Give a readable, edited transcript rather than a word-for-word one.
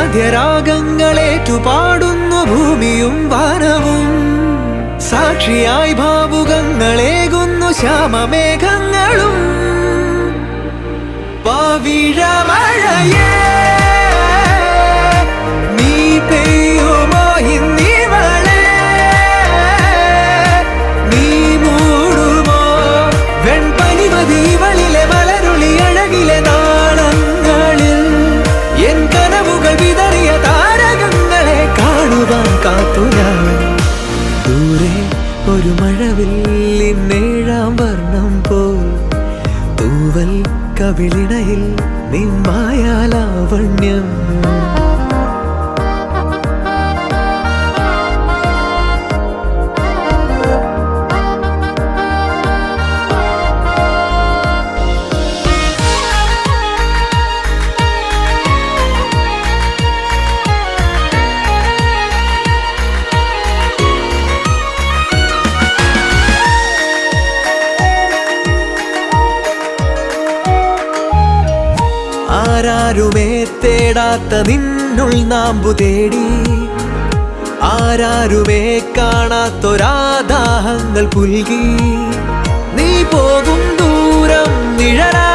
വാദ്യരാഗങ്ങളേറ്റുപാടുന്നു ഭൂമിയും വാനവും. സാക്ഷിയായി ഭാവുകങ്ങളേകുന്നു ശ്യാമമേഘങ്ങളും. പവിഴമഴയേ നീ പെയ്യുമോ ഇന്നിവളെ, നീ മൂടുമോ വെൺപനിമതിവളിലെ മലരുളി അഴകിലെ നാളങ്ങളിൽ. എൻ കനവുകൾ വിതറിയ താരകങ്ങളെ കാണുവാൻ കാത്തു ഞാൻ. ദൂരെ ഒരു മഴവില്ലിന്നേഴാം വർണ്ണം പോൽ തൂവൽ കവിളിണയിൽ നിമ്മായാലാവണ്യം. ആരാരുമേ തേടാത്ത നിന്നുൾ നാമ്പു തേടി, ആരാരുമേ കാണാത്തൊരാദാഹങ്ങൾ പുൽകി. നീ പോകും ദൂരം നിഴലാ